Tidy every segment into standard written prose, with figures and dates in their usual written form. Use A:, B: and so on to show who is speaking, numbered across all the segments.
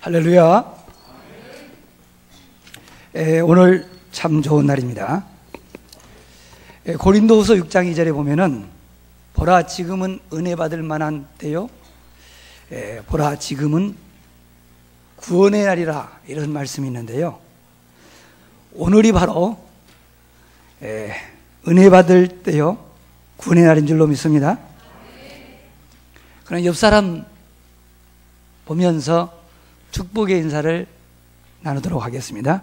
A: 할렐루야. 오늘 참 좋은 날입니다. 고린도후서 6장 2절에 보면은 보라 지금은 은혜 받을 만한 때요, 보라 지금은 구원의 날이라, 이런 말씀이 있는데요, 오늘이 바로 은혜 받을 때요, 구원의 날인 줄로 믿습니다. 그럼 옆 사람 보면서 축복의 인사를 나누도록 하겠습니다.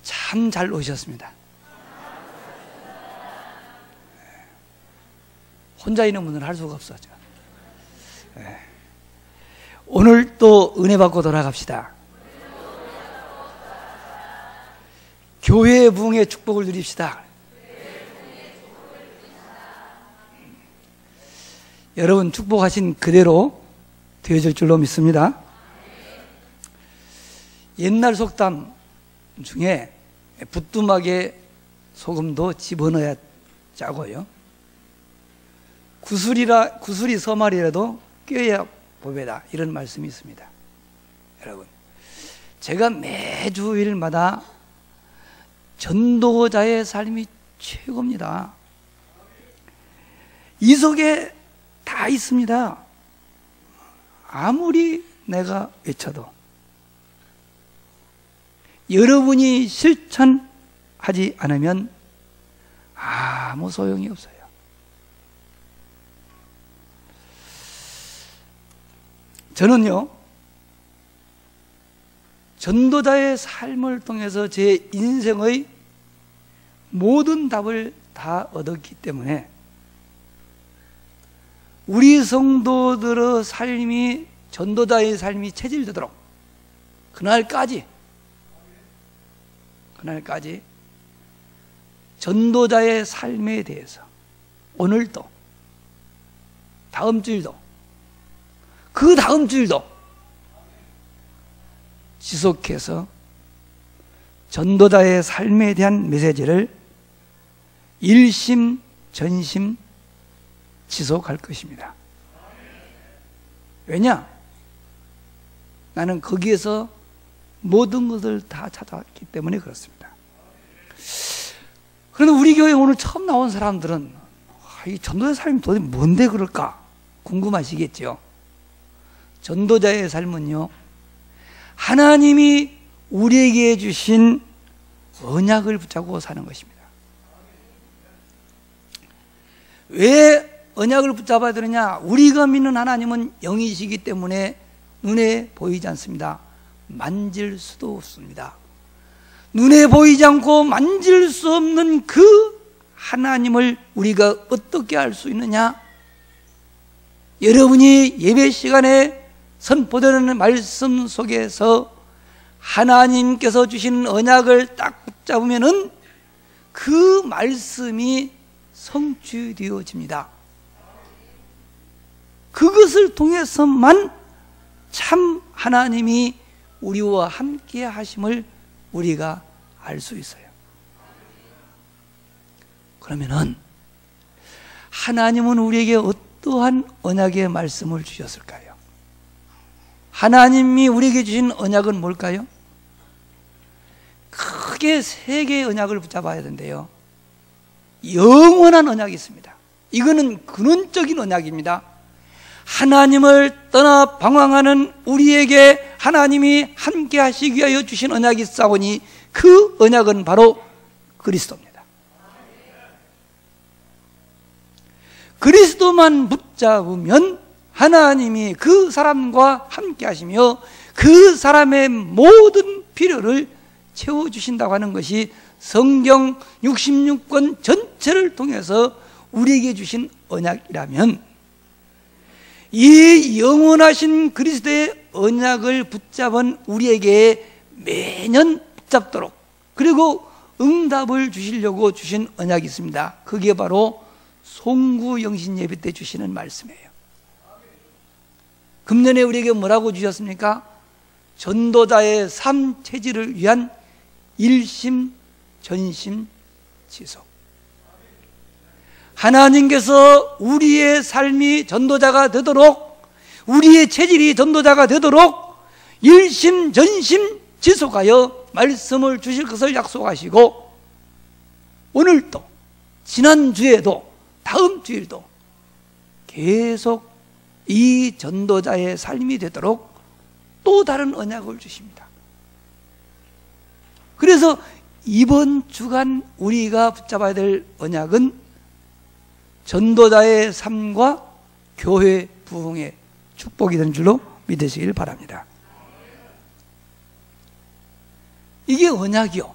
A: 참 잘 오셨습니다. 혼자 있는 분은 할 수가 없어. 오늘 또 은혜 받고 돌아갑시다. 교회의 부흥의 축복을 누립시다. 여러분 축복하신 그대로 되어질 줄로 믿습니다. 옛날 속담 중에 부뚜막에 소금도 집어넣어야 짜고요, 구슬이 서말이라도 껴야 보배다, 이런 말씀이 있습니다. 여러분, 제가 매주일마다 전도자의 삶이 최고입니다. 이 속에 다 있습니다. 아무리 내가 외쳐도 여러분이 실천하지 않으면 아무 소용이 없어요. 저는요, 전도자의 삶을 통해서 제 인생의 모든 답을 다 얻었기 때문에 우리 성도들의 삶이, 전도자의 삶이 체질되도록 그날까지 전도자의 삶에 대해서 오늘도, 다음 주일도, 그 다음 주일도 지속해서 전도자의 삶에 대한 메시지를 일심 전심 지속할 것입니다. 왜냐? 나는 거기에서 모든 것을 다 찾아왔기 때문에 그렇습니다. 그런데 우리 교회에 오늘 처음 나온 사람들은 이 전도자의 삶이 도대체 뭔데 그럴까 궁금하시겠죠. 전도자의 삶은요, 하나님이 우리에게 주신 언약을 붙잡고 사는 것입니다. 왜 언약을 붙잡아야 되느냐? 우리가 믿는 하나님은 영이시기 때문에 눈에 보이지 않습니다. 만질 수도 없습니다. 눈에 보이지 않고 만질 수 없는 그 하나님을 우리가 어떻게 알 수 있느냐? 여러분이 예배 시간에 선포되는 말씀 속에서 하나님께서 주신 언약을 딱 붙잡으면은 그 말씀이 성취되어집니다. 그것을 통해서만 참 하나님이 우리와 함께 하심을 우리가 알 수 있어요. 그러면은 하나님은 우리에게 어떠한 언약의 말씀을 주셨을까요? 하나님이 우리에게 주신 언약은 뭘까요? 크게 세 개의 언약을 붙잡아야 되는데요, 영원한 언약이 있습니다. 이거는 근원적인 언약입니다. 하나님을 떠나 방황하는 우리에게 하나님이 함께 하시기 위하여 주신 언약이 있사오니 그 언약은 바로 그리스도입니다. 그리스도만 붙잡으면 하나님이 그 사람과 함께 하시며 그 사람의 모든 필요를 채워주신다고 하는 것이 성경 66권 전체를 통해서 우리에게 주신 언약이라면, 이 영원하신 그리스도의 언약을 붙잡은 우리에게 매년 붙잡도록, 그리고 응답을 주시려고 주신 언약이 있습니다. 그게 바로 송구 영신 예배 때 주시는 말씀이에요. 금년에 우리에게 뭐라고 주셨습니까? 전도자의 삶 체질을 위한 일심 전심 지속. 하나님께서 우리의 삶이 전도자가 되도록, 우리의 체질이 전도자가 되도록 일심전심 지속하여 말씀을 주실 것을 약속하시고, 오늘도 지난주에도 다음 주일도 계속 이 전도자의 삶이 되도록 또 다른 언약을 주십니다. 그래서 이번 주간 우리가 붙잡아야 될 언약은 전도자의 삶과 교회 부흥의 축복이 된 줄로 믿으시길 바랍니다. 이게 언약이요.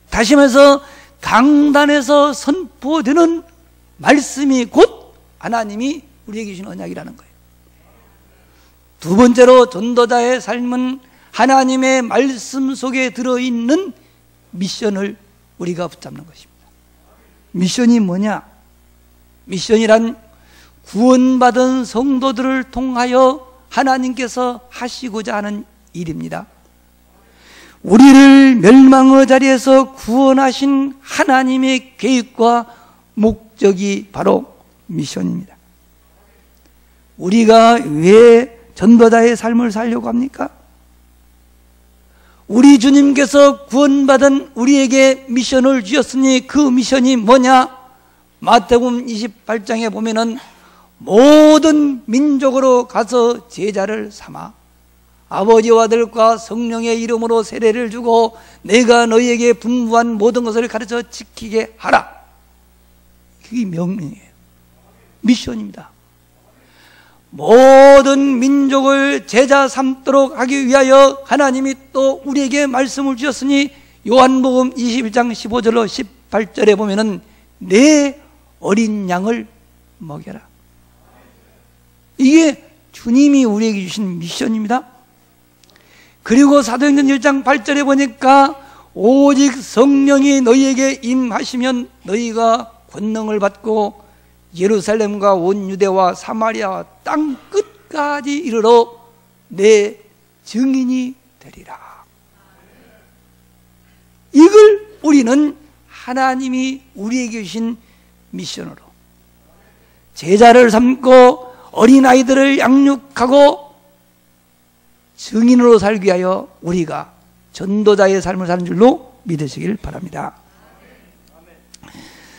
A: 다시 말해서 강단에서 선포되는 말씀이 곧 하나님이 우리에게 주신 언약이라는 거예요. 두 번째로 전도자의 삶은 하나님의 말씀 속에 들어있는 미션을 우리가 붙잡는 것입니다. 미션이 뭐냐? 미션이란 구원받은 성도들을 통하여 하나님께서 하시고자 하는 일입니다. 우리를 멸망의 자리에서 구원하신 하나님의 계획과 목적이 바로 미션입니다. 우리가 왜 전도자의 삶을 살려고 합니까? 우리 주님께서 구원받은 우리에게 미션을 주셨으니 그 미션이 뭐냐? 마태복음 28장에 보면은 모든 민족으로 가서 제자를 삼아 아버지와 아들과 성령의 이름으로 세례를 주고 내가 너희에게 분부한 모든 것을 가르쳐 지키게 하라. 그게 명령이에요. 미션입니다. 모든 민족을 제자 삼도록 하기 위하여 하나님이 또 우리에게 말씀을 주셨으니 요한복음 21장 15절로 18절에 보면은 내 어린 양을 먹여라. 이게 주님이 우리에게 주신 미션입니다. 그리고 사도행전 1장 8절에 보니까 오직 성령이 너희에게 임하시면 너희가 권능을 받고 예루살렘과 온 유대와 사마리아와 땅 끝까지 이르러 내 증인이 되리라. 이걸 우리는 하나님이 우리에게 주신 미션으로 제자를 삼고 어린아이들을 양육하고 증인으로 살기 위하여 우리가 전도자의 삶을 사는 줄로 믿으시길 바랍니다.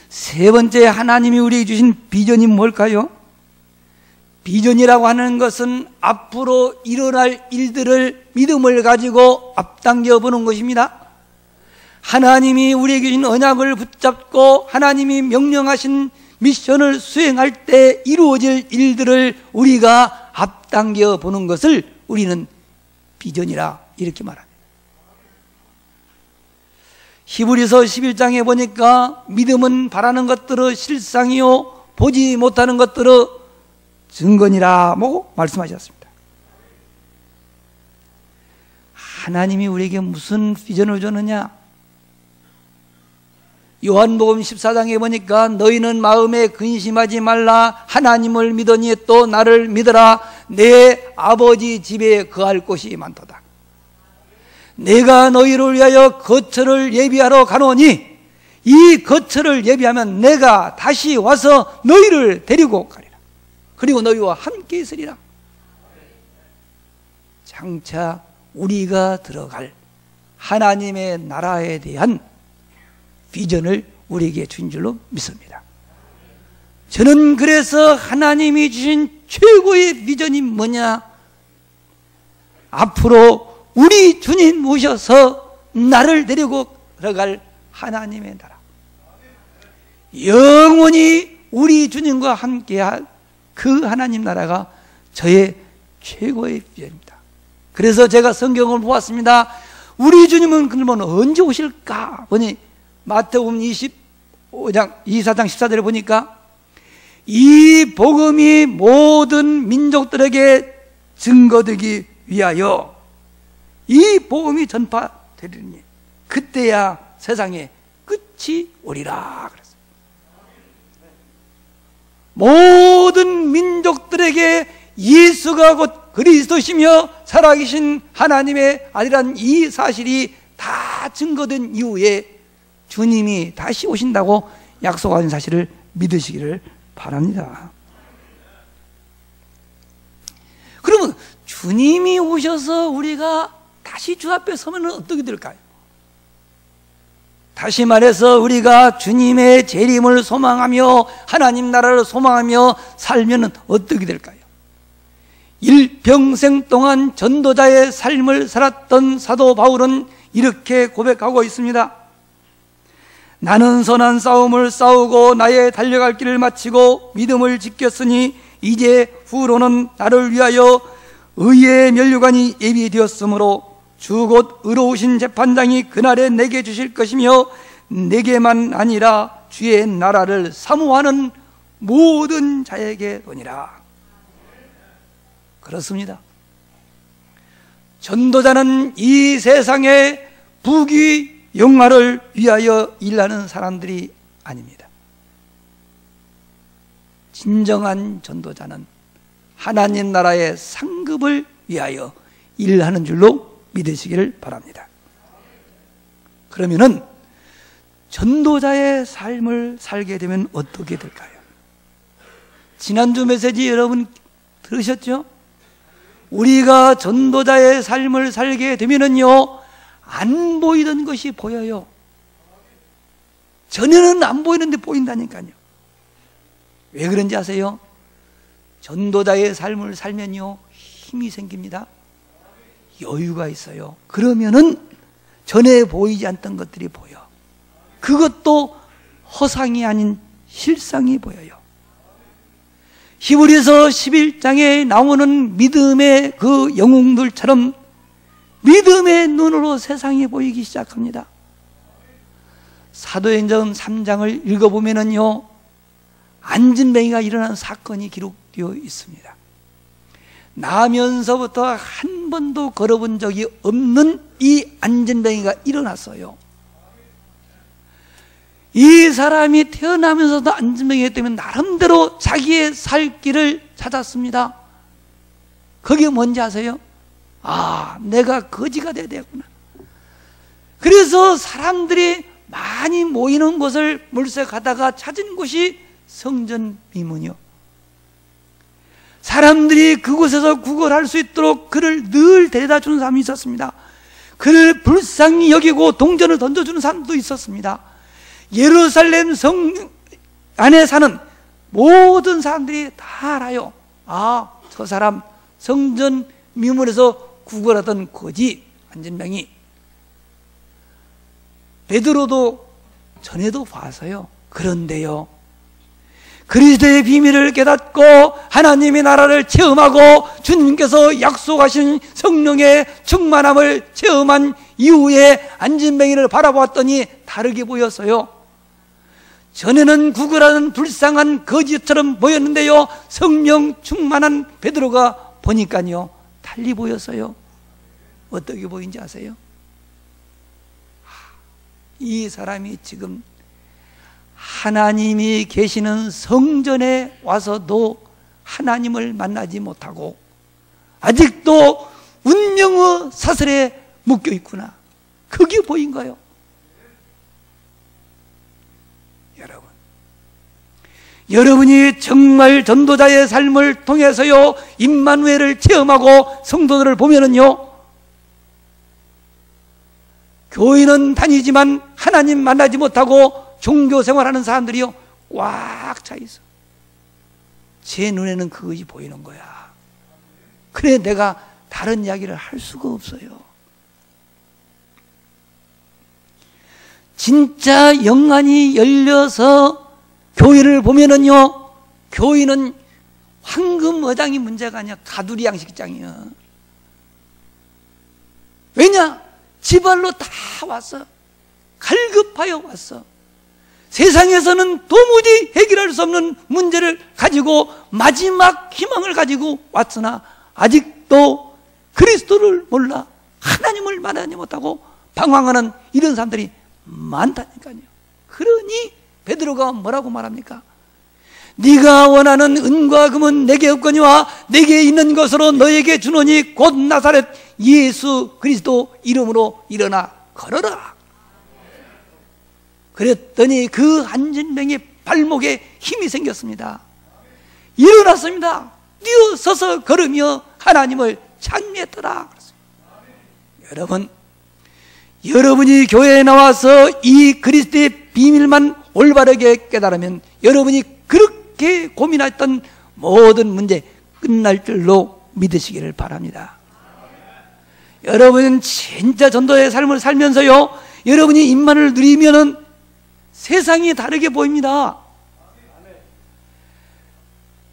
A: 세 번째, 하나님이 우리에게 주신 비전이 뭘까요? 비전이라고 하는 것은 앞으로 일어날 일들을 믿음을 가지고 앞당겨 보는 것입니다. 하나님이 우리에게 주신 언약을 붙잡고 하나님이 명령하신 미션을 수행할 때 이루어질 일들을 우리가 앞당겨 보는 것을 우리는 비전이라 이렇게 말합니다. 히브리서 11장에 보니까 믿음은 바라는 것들의 실상이요 보지 못하는 것들의 증거니라 뭐 말씀하셨습니다. 하나님이 우리에게 무슨 비전을 줬느냐? 요한복음 14장에 보니까 너희는 마음에 근심하지 말라. 하나님을 믿으니 또 나를 믿으라. 내 아버지 집에 거할 곳이 많도다. 내가 너희를 위하여 거처를 예비하러 가노니 이 거처를 예비하면 내가 다시 와서 너희를 데리고 가리라. 그리고 너희와 함께 있으리라. 장차 우리가 들어갈 하나님의 나라에 대한 비전을 우리에게 주신 줄로 믿습니다. 저는 그래서 하나님이 주신 최고의 비전이 뭐냐? 앞으로 우리 주님 모셔서 나를 데리고 들어갈 하나님의 나라, 영원히 우리 주님과 함께할 그 하나님 나라가 저의 최고의 비전입니다. 그래서 제가 성경을 보았습니다. 우리 주님은 그러면 언제 오실까? 보니 마태복음 24장 14절에 보니까 이 복음이 모든 민족들에게 증거되기 위하여 이 복음이 전파되리니 그때야 세상에 끝이 오리라 그랬어요. 모든 민족들에게 예수가 곧 그리스도시며 살아계신 하나님의 아들이란 이 사실이 다 증거된 이후에 주님이 다시 오신다고 약속하신 사실을 믿으시기를 바랍니다. 그러면 주님이 오셔서 우리가 다시 주 앞에 서면 어떻게 될까요? 다시 말해서 우리가 주님의 재림을 소망하며 하나님 나라를 소망하며 살면 어떻게 될까요? 일평생 동안 전도자의 삶을 살았던 사도 바울은 이렇게 고백하고 있습니다. 나는 선한 싸움을 싸우고 나의 달려갈 길을 마치고 믿음을 지켰으니 이제 후로는 나를 위하여 의의 면류관이 예비되었으므로 주 곧 의로우신 재판장이 그날에 내게 주실 것이며 내게만 아니라 주의 나라를 사모하는 모든 자에게 도니라. 그렇습니다. 전도자는 이 세상의 부귀 영화를 위하여 일하는 사람들이 아닙니다. 진정한 전도자는 하나님 나라의 상급을 위하여 일하는 줄로 믿으시기를 바랍니다. 그러면은 전도자의 삶을 살게 되면 어떻게 될까요? 지난주 메시지 여러분 들으셨죠? 우리가 전도자의 삶을 살게 되면은요, 안 보이던 것이 보여요. 전에는 안 보이는데 보인다니까요. 왜 그런지 아세요? 전도자의 삶을 살면요, 힘이 생깁니다. 여유가 있어요. 그러면은 전에 보이지 않던 것들이 보여. 그것도 허상이 아닌 실상이 보여요. 히브리서 11장에 나오는 믿음의 그 영웅들처럼 믿음의 눈으로 세상이 보이기 시작합니다. 사도행전 3장을 읽어보면은요, 안진뱅이가 일어난 사건이 기록되어 있습니다. 나면서부터 한 번도 걸어본 적이 없는 이 안진뱅이가 일어났어요. 이 사람이 태어나면서도 안진뱅이가 때문에 나름대로 자기의 살 길을 찾았습니다. 그게 뭔지 아세요? 아, 내가 거지가 돼야 되구나. 그래서 사람들이 많이 모이는 곳을 물색하다가 찾은 곳이 성전 미문이요. 사람들이 그곳에서 구걸할 수 있도록 그를 늘 데려다 주는 사람이 있었습니다. 그를 불쌍히 여기고 동전을 던져주는 사람도 있었습니다. 예루살렘 성 안에 사는 모든 사람들이 다 알아요. 아, 저 사람 성전 미문에서 구걸하던 거지 안진뱅이. 베드로도 전에도 봐서요. 그런데요, 그리스도의 비밀을 깨닫고 하나님의 나라를 체험하고 주님께서 약속하신 성령의 충만함을 체험한 이후에 안진뱅이를 바라보았더니 다르게 보였어요. 전에는 구걸하는 불쌍한 거지처럼 보였는데요, 성령 충만한 베드로가 보니까요, 달리 보였어요. 어떻게 보인지 아세요? 이 사람이 지금 하나님이 계시는 성전에 와서도 하나님을 만나지 못하고 아직도 운명의 사슬에 묶여 있구나. 그게 보인 거예요. 여러분이 정말 전도자의 삶을 통해서요, 임마누엘을 체험하고 성도들을 보면은요, 교회는 다니지만 하나님 만나지 못하고 종교 생활하는 사람들이요, 꽉 차 있어. 제 눈에는 그것이 보이는 거야. 그래 내가 다른 이야기를 할 수가 없어요. 진짜 영안이 열려서 교회를 보면은요, 교회는 황금 어장이 문제가 아니야. 가두리 양식장이야. 왜냐? 지발로 다 왔어. 갈급하여 왔어. 세상에서는 도무지 해결할 수 없는 문제를 가지고 마지막 희망을 가지고 왔으나 아직도 그리스도를 몰라 하나님을 만나지 못하고 방황하는 이런 사람들이 많다니까요. 그러니 베드로가 뭐라고 말합니까? 네가 원하는 은과 금은 내게 없거니와 내게 있는 것으로 너에게 주노니 곧 나사렛 예수 그리스도 이름으로 일어나 걸어라. 그랬더니 그 안진뱅이 발목에 힘이 생겼습니다. 일어났습니다. 뛰어서서 걸으며 하나님을 찬미했더라. 여러분, 여러분이 교회에 나와서 이 그리스도의 비밀만 올바르게 깨달으면 여러분이 그렇게 고민했던 모든 문제 끝날 줄로 믿으시기를 바랍니다. 여러분은 진짜 전도의 삶을 살면서요, 여러분이 임만을 누리면은 세상이 다르게 보입니다.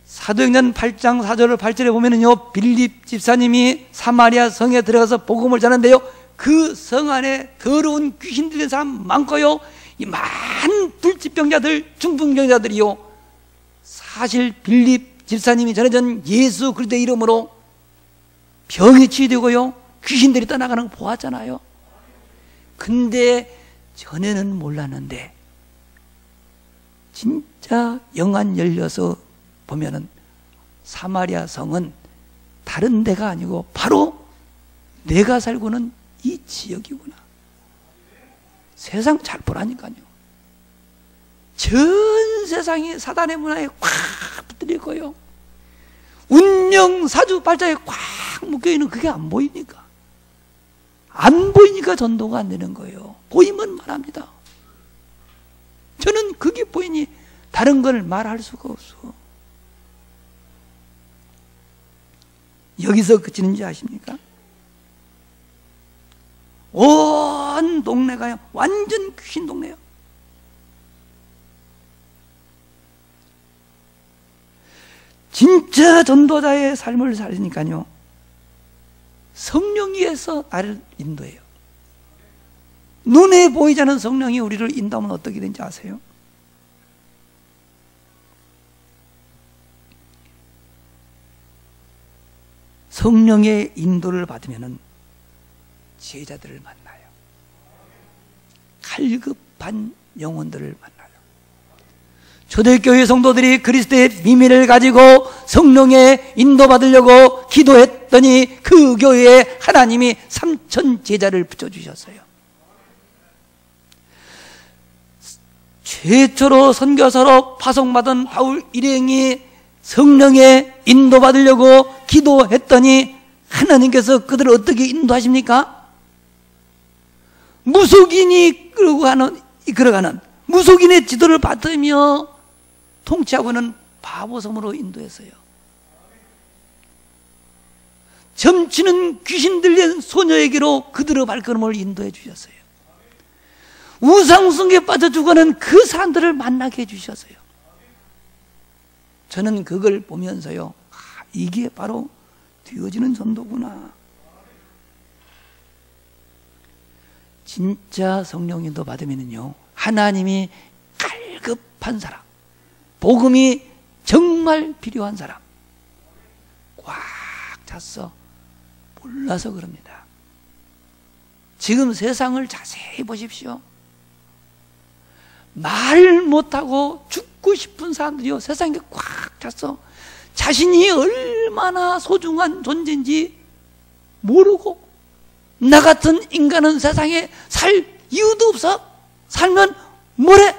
A: 사도행전 8장 4절 8절에 보면은요, 빌립 집사님이 사마리아 성에 들어가서 복음을 전하는데요, 그 성 안에 더러운 귀신 들린 사람 많고요, 이 많은 불치병자들, 중풍병자들이요, 사실 빌립 집사님이 전해준 예수 그리스도의 이름으로 병이 치유되고요, 귀신들이 떠나가는 거 보았잖아요. 근데 전에는 몰랐는데 진짜 영안 열려서 보면은 사마리아 성은 다른 데가 아니고 바로 내가 살고는 이 지역이구나. 세상 잘 보라니까요. 전 세상이 사단의 문화에 꽉 붙들려 있고요, 운명 사주 발자에 꽉 묶여있는 그게 안 보이니까, 안 보이니까 전도가 안 되는 거예요. 보이면 말합니다. 저는 그게 보이니 다른 걸 말할 수가 없어. 여기서 그치는지 아십니까? 온 동네가요, 완전 귀신 동네요. 진짜 전도자의 삶을 살으니까요, 성령 위에서 나를 인도해요. 눈에 보이지 않는 성령이 우리를 인도하면 어떻게 되는지 아세요? 성령의 인도를 받으면 제자들을 만나요. 갈급한 영혼들을 만나요. 초대교회 성도들이 그리스도의 비밀을 가지고 성령의 인도받으려고 기도했더니 그 교회에 하나님이 3,000 제자를 붙여주셨어요. 최초로 선교사로 파송받은 바울 일행이 성령의 인도받으려고 기도했더니 하나님께서 그들을 어떻게 인도하십니까? 무속인이 걸어가는 무속인의 지도를 받으며 통치하고는 바보섬으로 인도했어요. 점치는 귀신 들린 소녀에게로 그들의 발걸음을 인도해 주셨어요. 우상숭배에 빠져 죽어가는 그 사람들을 만나게 해주셨어요. 저는 그걸 보면서요, 이게 바로 되어지는 전도구나. 진짜 성령 인도 받으면요, 하나님이 갈급한 사람, 복음이 정말 필요한 사람 꽉 찼어 몰라서 그럽니다. 지금 세상을 자세히 보십시오. 말 못하고 죽고 싶은 사람들이요, 세상에 꽉 찼어. 자신이 얼마나 소중한 존재인지 모르고, 나 같은 인간은 세상에 살 이유도 없어. 살면 뭐래?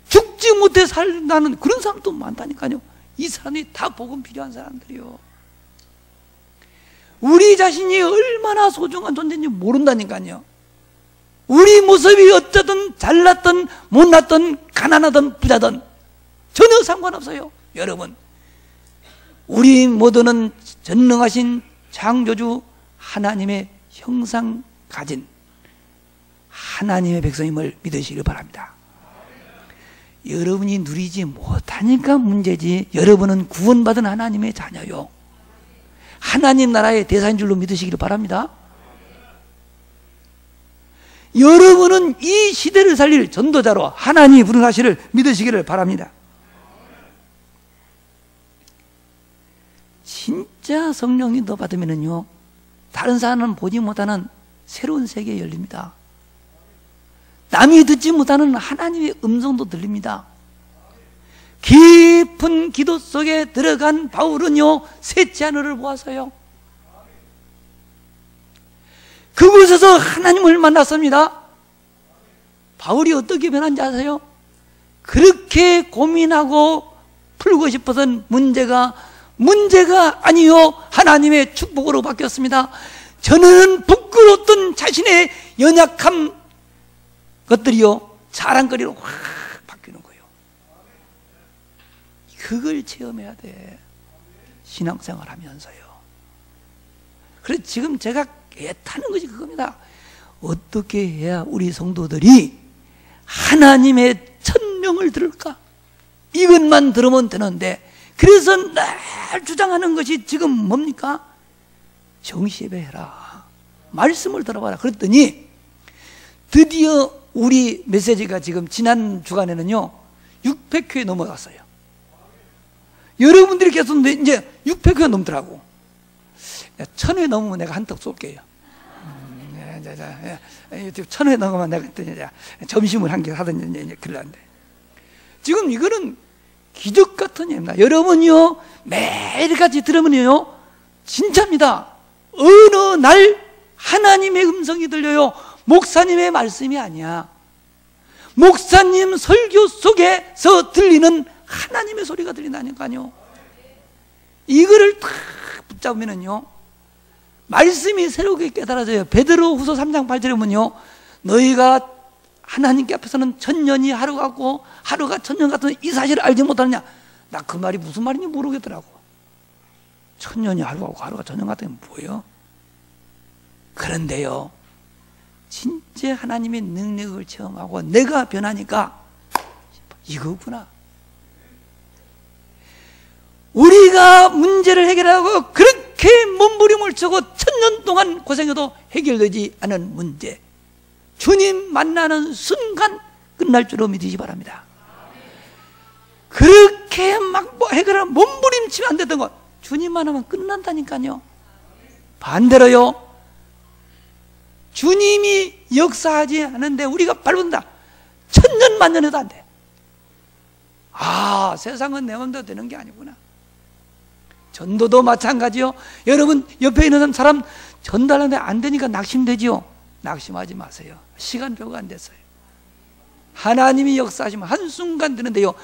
A: 죽지 못해 살다는 그런 사람도 많다니까요. 이 사람이 다 복음 필요한 사람들이요. 우리 자신이 얼마나 소중한 존재인지 모른다니까요. 우리 모습이 어쩌든 잘났든 못났든 가난하든 부자든 전혀 상관없어요. 여러분, 우리 모두는 전능하신 창조주 하나님의 형상 가진 하나님의 백성임을 믿으시길 바랍니다. 여러분이 누리지 못하니까 문제지, 여러분은 구원받은 하나님의 자녀요, 하나님 나라의 대사인 줄로 믿으시기를 바랍니다. 여러분은 이 시대를 살릴 전도자로 하나님이 부른 사실을 믿으시기를 바랍니다. 진짜 성령 인도 받으면요, 다른 사람은 보지 못하는 새로운 세계에 열립니다. 남이 듣지 못하는 하나님의 음성도 들립니다. 깊은 기도 속에 들어간 바울은요, 셋째 하늘을 보았어요. 그곳에서 하나님을 만났습니다. 바울이 어떻게 변한지 아세요? 그렇게 고민하고 풀고 싶었던 문제가 문제가 아니요 하나님의 축복으로 바뀌었습니다. 저는 부끄러웠던 자신의 연약한 것들이요 자랑거리로 확 바뀌는 거예요. 그걸 체험해야 돼, 신앙생활 하면서요. 그래서 지금 제가 애타는 것이 그겁니다. 어떻게 해야 우리 성도들이 하나님의 천명을 들을까? 이것만 들으면 되는데, 그래서 늘 주장하는 것이 지금 뭡니까? 정시예배해라, 말씀을 들어봐라. 그랬더니 드디어 우리 메시지가 지금 지난 주간에는요 600회 넘어갔어요. 여러분들이 계속 이제 600회 넘더라고. 1000회 넘으면 내가 한턱 쏠게요. 1000회 넘으면 내가 점심을 한 개 하든지 그러는데, 지금 이거는 기적 같은 예입니다. 여러분요 매일같이 들으면요 진짜입니다. 어느 날 하나님의 음성이 들려요. 목사님의 말씀이 아니야. 목사님 설교 속에서 들리는 하나님의 소리가 들린다니까요. 이거를 탁 붙잡으면요 말씀이 새롭게 깨달아져요. 베드로후서 3장 8절에 보면요, 너희가 하나님께 앞에서는 천년이 하루 같고 하루가 천년 같은 이 사실을 알지 못하느냐. 나 그 말이 무슨 말인지 모르겠더라고. 천년이 하루 같고 하루가 천년 같은 게 뭐예요? 그런데요 진짜 하나님의 능력을 체험하고 내가 변하니까 이거구나. 우리가 문제를 해결하고 그렇게 몸부림을 치고 천년 동안 고생해도 해결되지 않은 문제, 주님 만나는 순간 끝날 줄로 믿으시기 바랍니다. 그렇게 막 해결하면 몸부림치면 안 되던 것, 주님만 하면 끝난다니까요. 반대로요 주님이 역사하지 않은데 우리가 밟는다, 천년 만년해도 안 돼. 아, 세상은 내 마음대로 되는 게 아니구나. 전도도 마찬가지요. 여러분 옆에 있는 사람 전달하는데 안 되니까 낙심되지요. 낙심하지 마세요. 시간표가 안 됐어요. 하나님이 역사하시면 한순간 되는데요,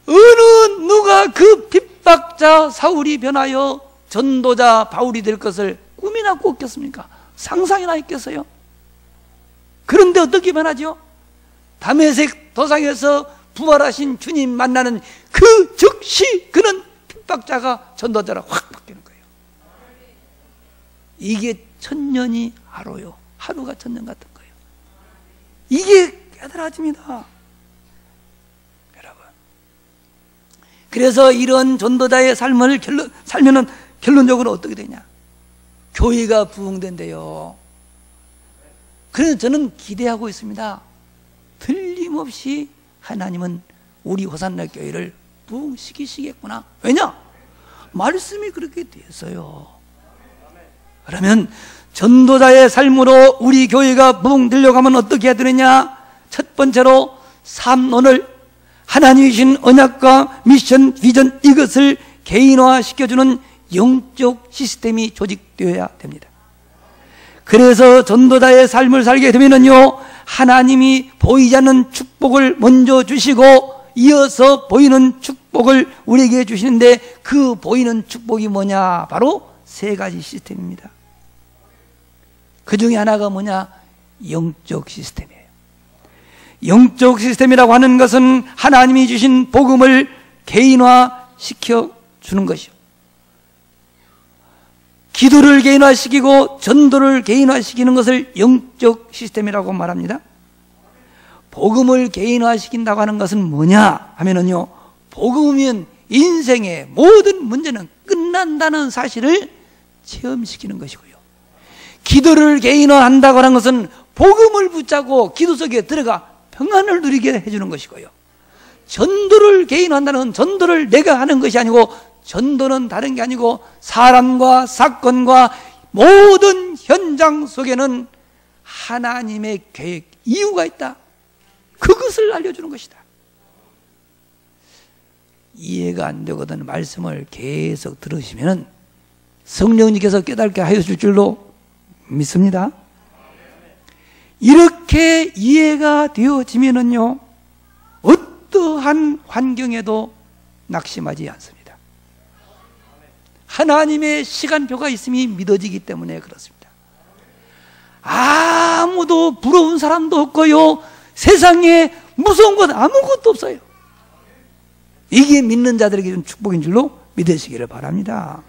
A: 어느 누가 그 핍박자 사울이 변하여 전도자 바울이 될 것을 꿈이나 꿨겠습니까? 상상이나 했겠어요? 그런데 어떻게 변하죠? 다메섹 도상에서 부활하신 주님 만나는 그 즉시 그는 핍박자가 전도자로 확 바뀌는 거예요. 이게 천년이 하루요, 하루가 천년 같은 거예요. 이게 깨달아집니다, 여러분. 그래서 이런 전도자의 삶을 살면은 결론적으로 어떻게 되냐? 교회가 부흥된대요. 그래서 저는 기대하고 있습니다. 틀림없이 하나님은 우리 호산나 교회를 부흥시키시겠구나. 왜냐? 말씀이 그렇게 되었어요. 그러면 전도자의 삶으로 우리 교회가 부흥되려고 하면 어떻게 해야 되느냐? 첫 번째로 삼론을, 하나님이 주신 언약과 미션, 비전, 이것을 개인화시켜주는 영적 시스템이 조직되어야 됩니다. 그래서 전도자의 삶을 살게 되면요 하나님이 보이지 않는 축복을 먼저 주시고 이어서 보이는 축복을 우리에게 주시는데, 그 보이는 축복이 뭐냐? 바로 세 가지 시스템입니다. 그 중에 하나가 뭐냐? 영적 시스템이에요. 영적 시스템이라고 하는 것은 하나님이 주신 복음을 개인화시켜 주는 것이요, 기도를 개인화시키고 전도를 개인화시키는 것을 영적 시스템이라고 말합니다. 복음을 개인화시킨다고 하는 것은 뭐냐 하면은요, 복음이면 인생의 모든 문제는 끝난다는 사실을 체험시키는 것이고요, 기도를 개인화한다고 하는 것은 복음을 붙잡고 기도 속에 들어가 평안을 누리게 해주는 것이고요, 전도를 개인화한다는 건 전도를 내가 하는 것이 아니고, 전도는 다른 게 아니고 사람과 사건과 모든 현장 속에는 하나님의 계획, 이유가 있다, 그것을 알려주는 것이다. 이해가 안 되거든 말씀을 계속 들으시면 성령님께서 깨닫게 하여 줄 줄로 믿습니다. 이렇게 이해가 되어지면은요 어떠한 환경에도 낙심하지 않습니다. 하나님의 시간표가 있음이 믿어지기 때문에 그렇습니다. 아무도 부러운 사람도 없고요, 세상에 무서운 것 아무것도 없어요. 이게 믿는 자들에게 준 축복인 줄로 믿으시기를 바랍니다.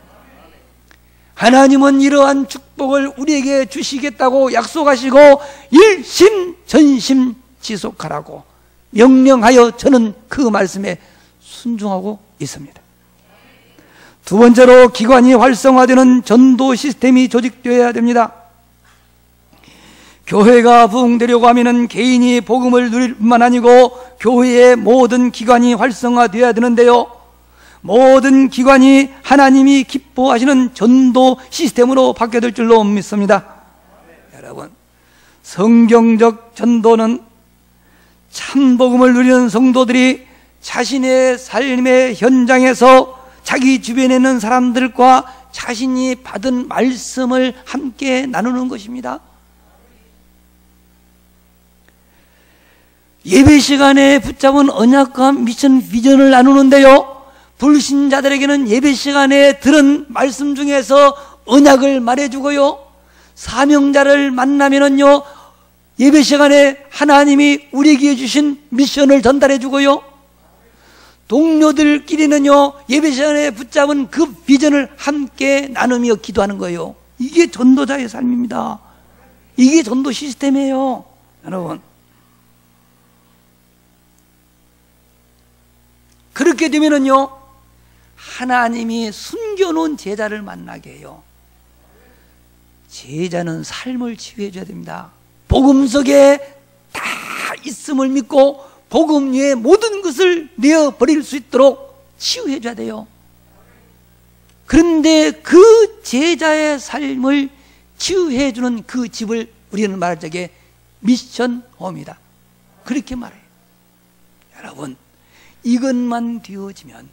A: 하나님은 이러한 축복을 우리에게 주시겠다고 약속하시고 일심전심 지속하라고 명령하여 저는 그 말씀에 순종하고 있습니다. 두 번째로, 기관이 활성화되는 전도 시스템이 조직되어야 됩니다. 교회가 부흥되려고 하면 개인이 복음을 누릴 뿐만 아니고 교회의 모든 기관이 활성화되어야 되는데요, 모든 기관이 하나님이 기뻐하시는 전도 시스템으로 바뀌어야 될 줄로 믿습니다. 여러분, 성경적 전도는 참 복음을 누리는 성도들이 자신의 삶의 현장에서 자기 주변에 있는 사람들과 자신이 받은 말씀을 함께 나누는 것입니다. 예배 시간에 붙잡은 언약과 미션 비전을 나누는데요, 불신자들에게는 예배 시간에 들은 말씀 중에서 언약을 말해주고요, 사명자를 만나면은요, 예배 시간에 하나님이 우리에게 주신 미션을 전달해주고요, 동료들끼리는요, 예배 시간에 붙잡은 그 비전을 함께 나누며 기도하는 거예요. 이게 전도자의 삶입니다. 이게 전도 시스템이에요. 여러분, 그렇게 되면은요, 하나님이 숨겨놓은 제자를 만나게 해요. 제자는 삶을 치유해 줘야 됩니다. 복음 속에 다 있음을 믿고 복음 위에 모든 것을 내어버릴 수 있도록 치유해 줘야 돼요. 그런데 그 제자의 삶을 치유해 주는 그 집을 우리는 말할 적에 미션홈이다, 그렇게 말해요. 여러분, 이것만 되어지면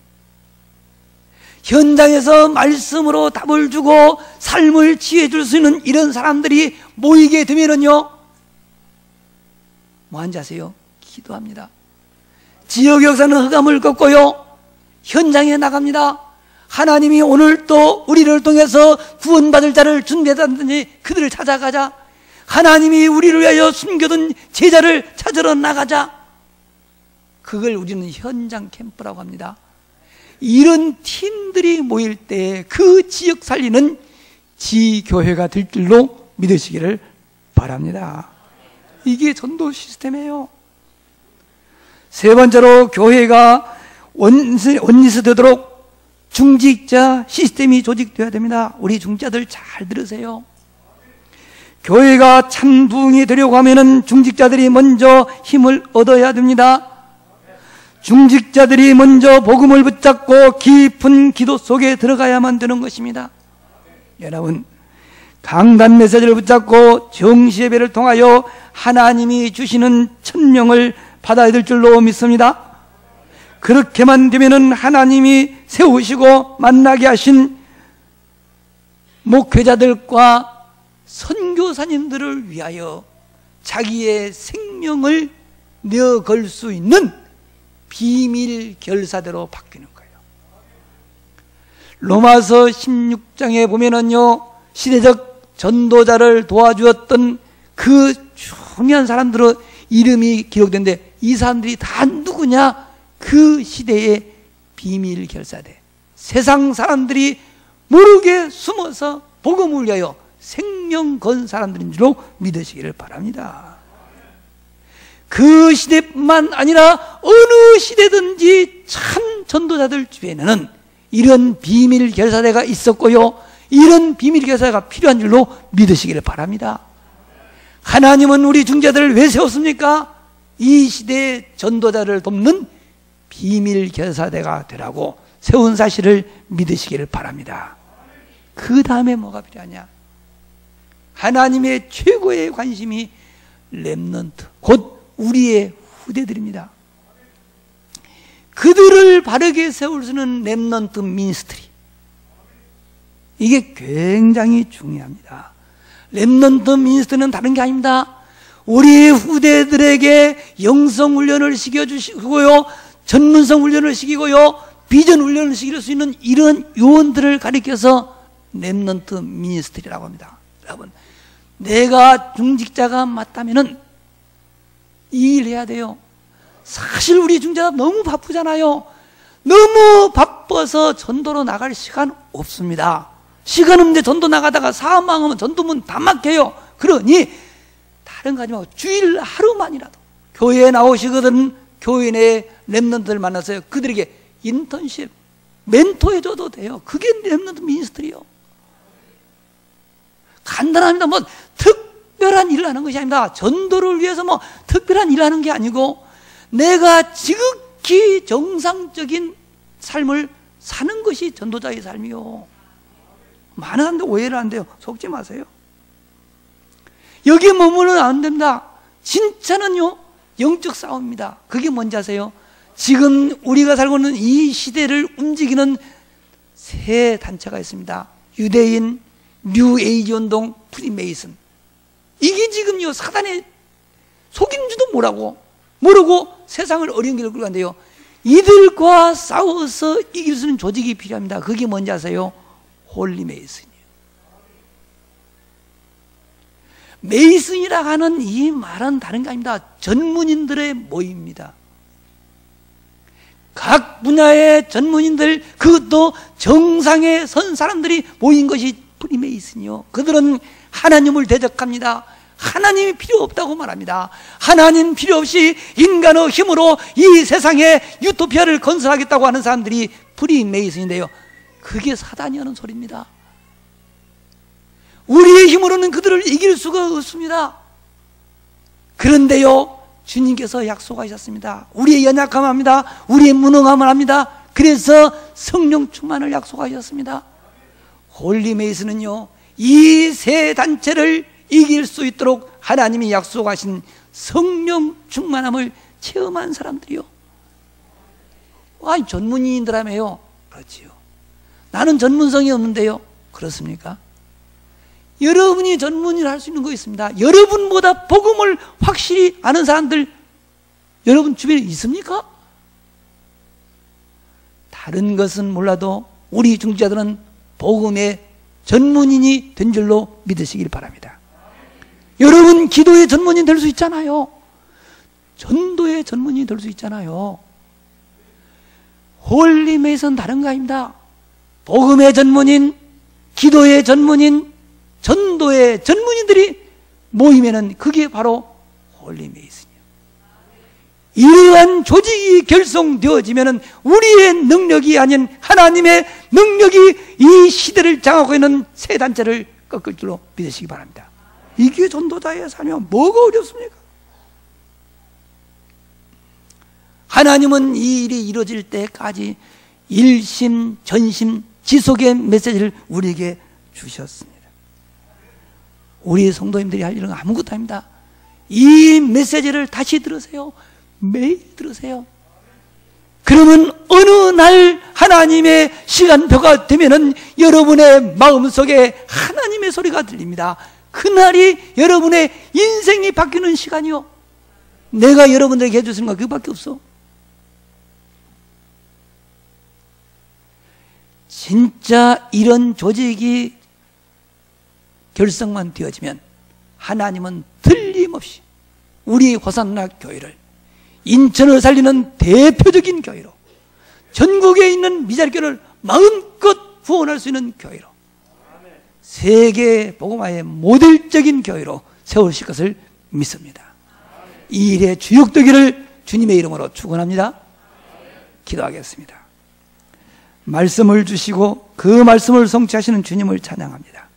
A: 현장에서 말씀으로 답을 주고 삶을 치유해 줄 수 있는 이런 사람들이 모이게 되면은요, 뭐 하는지 아세요? 기도합니다. 지역 역사는 흑암을 걷고요, 현장에 나갑니다. 하나님이 오늘 또 우리를 통해서 구원받을 자를 준비하다든지 그들을 찾아가자. 하나님이 우리를 위하여 숨겨둔 제자를 찾으러 나가자. 그걸 우리는 현장 캠프라고 합니다. 이런 팀들이 모일 때 그 지역 살리는 지교회가 될 줄로 믿으시기를 바랍니다. 이게 전도 시스템이에요. 세 번째로, 교회가 원리스 되도록 중직자 시스템이 조직되어야 됩니다. 우리 중직자들 잘 들으세요. 교회가 참 부흥이 되려고 하면은 중직자들이 먼저 힘을 얻어야 됩니다. 중직자들이 먼저 복음을 붙잡고 깊은 기도 속에 들어가야만 되는 것입니다. 여러분, 강단 메시지를 붙잡고 정시예배를 통하여 하나님이 주시는 천명을 받아야 될 줄로 믿습니다. 그렇게만 되면은 하나님이 세우시고 만나게 하신 목회자들과 선교사님들을 위하여 자기의 생명을 내어걸 수 있는 비밀 결사대로 바뀌는 거예요. 로마서 16장에 보면은요, 시대적 전도자를 도와주었던 그 중요한 사람들의 이름이 기록된데, 이 사람들이 다 누구냐? 그 시대의 비밀 결사대, 세상 사람들이 모르게 숨어서 복음을 위하여 생명 건 사람들인 줄로 믿으시기를 바랍니다. 그 시대뿐만 아니라 어느 시대든지 참 전도자들 주변에는 이런 비밀 결사대가 있었고요, 이런 비밀 결사가 필요한 줄로 믿으시기를 바랍니다. 하나님은 우리 중재자들을 왜 세웠습니까? 이 시대의 전도자를 돕는 비밀 결사대가 되라고 세운 사실을 믿으시기를 바랍니다. 그 다음에 뭐가 필요하냐? 하나님의 최고의 관심이 렘넌트, 곧 우리의 후대들입니다. 그들을 바르게 세울 수 있는 렘넌트 미니스트리, 이게 굉장히 중요합니다. 렘넌트 미니스트리는 다른 게 아닙니다. 우리 후대들에게 영성 훈련을 시켜주시고요, 전문성 훈련을 시키고요, 비전 훈련을 시킬 수 있는 이런 요원들을 가리켜서 렘넌트 미니스트리라고 합니다. 여러분, 내가 중직자가 맞다면은 이 일 해야 돼요. 사실 우리 중직자 너무 바쁘잖아요. 너무 바빠서 전도로 나갈 시간 없습니다. 시간 없는데 전도 나가다가 사업 망하면 전도문 다 막혀요. 그러니 다른 거 하지 말고 주일 하루만이라도 교회에 나오시거든 교회 내 렘넌트들 만나서요. 그들에게 인턴십, 멘토해줘도 돼요. 그게 렘넌트 미니스트리요. 간단합니다. 뭐 특별한 일을 하는 것이 아닙니다. 전도를 위해서 뭐 특별한 일을 하는 게 아니고 내가 지극히 정상적인 삶을 사는 것이 전도자의 삶이요. 많은 사람들 오해를 한대요. 속지 마세요. 여기에 머무르면 안 됩니다. 진짜는요, 영적 싸움입니다. 그게 뭔지 아세요? 지금 우리가 살고 있는 이 시대를 움직이는 세 단체가 있습니다. 유대인, 뉴에이지 운동, 프리메이슨. 이게 지금요, 사단의 속인지도 모르고 세상을 어려운 길을 끌고 간대요. 이들과 싸워서 이길 수 있는 조직이 필요합니다. 그게 뭔지 아세요? 홀리 메이슨이에요. 메이슨이라고 하는 이 말은 다른 게 아닙니다. 전문인들의 모임입니다. 각 분야의 전문인들, 그것도 정상에 선 사람들이 모인 것이 프리메이슨이요. 그들은 하나님을 대적합니다. 하나님이 필요 없다고 말합니다. 하나님 필요 없이 인간의 힘으로 이 세상에 유토피아를 건설하겠다고 하는 사람들이 프리메이슨인데요. 그게 사단이 하는 소리입니다. 우리의 힘으로는 그들을 이길 수가 없습니다. 그런데요, 주님께서 약속하셨습니다. 우리의 연약함을 합니다. 우리의 무능함을 합니다. 그래서 성령 충만을 약속하셨습니다. 홀리메이슨은요, 이 세 단체를 이길 수 있도록 하나님이 약속하신 성령 충만함을 체험한 사람들이요. 아니, 전문인이라며요. 그렇지요. 나는 전문성이 없는데요. 그렇습니까? 여러분이 전문인을 할 수 있는 거 있습니다. 여러분보다 복음을 확실히 아는 사람들 여러분 주변에 있습니까? 다른 것은 몰라도 우리 중직자들은 복음의 전문인이 된 줄로 믿으시길 바랍니다. 여러분 기도의 전문인 될 수 있잖아요. 전도의 전문인이 될 수 있잖아요. 홀리메이슨 다른 거 아닙니다. 복음의 전문인, 기도의 전문인, 전도의 전문인들이 모이면은 그게 바로 홀리메이슨이에요. 이러한 조직이 결성되어지면은 우리의 능력이 아닌 하나님의 능력이 이 시대를 장악하고 있는 세 단체를 꺾을 줄로 믿으시기 바랍니다. 이게 전도자의 삶이면 뭐가 어렵습니까? 하나님은 이 일이 이루어질 때까지 일심, 전심, 지속의 메시지를 우리에게 주셨습니다. 우리 성도님들이 할 일은 아무것도 아닙니다. 이 메시지를 다시 들으세요. 매일 들으세요. 그러면 어느 날 하나님의 시간표가 되면은 여러분의 마음속에 하나님의 소리가 들립니다. 그날이 여러분의 인생이 바뀌는 시간이요. 내가 여러분들에게 해주시는 건 그밖에 없어. 진짜 이런 조직이 결성만 되어지면 하나님은 틀림없이 우리 호산나 교회를 인천을 살리는 대표적인 교회로, 전국에 있는 미자리교회를 마음껏 후원할 수 있는 교회로, 세계 복음화의 모델적인 교회로 세우실 것을 믿습니다. 이 일에 주역되기를 주님의 이름으로 축원합니다. 기도하겠습니다. 말씀을 주시고 그 말씀을 성취하시는 주님을 찬양합니다.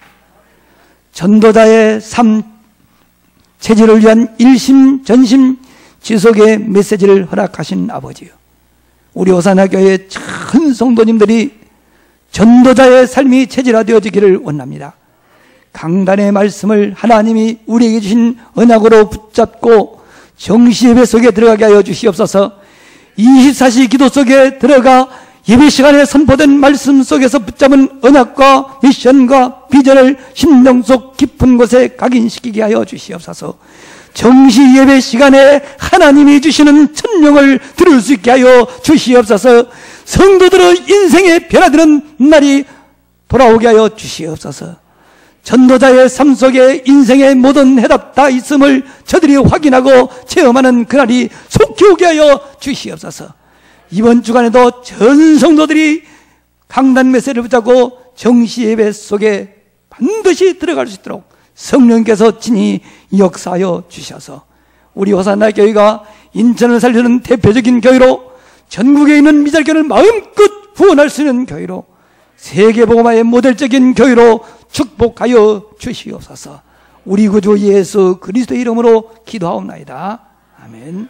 A: 전도자의 삶 체질을 위한 일심 전심 지속의 메시지를 허락하신 아버지요, 우리 호사나 교회의 큰 성도님들이 전도자의 삶이 체질화되어지기를 원합니다. 강단의 말씀을 하나님이 우리에게 주신 언약으로 붙잡고 정시예배 속에 들어가게 하여 주시옵소서. 24시 기도 속에 들어가 예배 시간에 선포된 말씀 속에서 붙잡은 언약과 미션과 비전을 심령 속 깊은 곳에 각인시키게 하여 주시옵소서. 정시 예배 시간에 하나님이 주시는 천명을 들을 수 있게 하여 주시옵소서. 성도들의 인생의 변화되는 날이 돌아오게 하여 주시옵소서. 전도자의 삶 속에 인생의 모든 해답 다 있음을 저들이 확인하고 체험하는 그날이 속히 오게 하여 주시옵소서. 이번 주간에도 전 성도들이 강단 메시지를 붙잡고 정시 예배 속에 반드시 들어갈 수 있도록 성령께서 친히 역사하여 주셔서 우리 호산나 교회가 인천을 살리는 대표적인 교회로, 전국에 있는 미잘교를 마음껏 후원할 수 있는 교회로, 세계복음화의 모델적인 교회로 축복하여 주시옵소서. 우리 구주 예수 그리스도의 이름으로 기도하옵나이다. 아멘.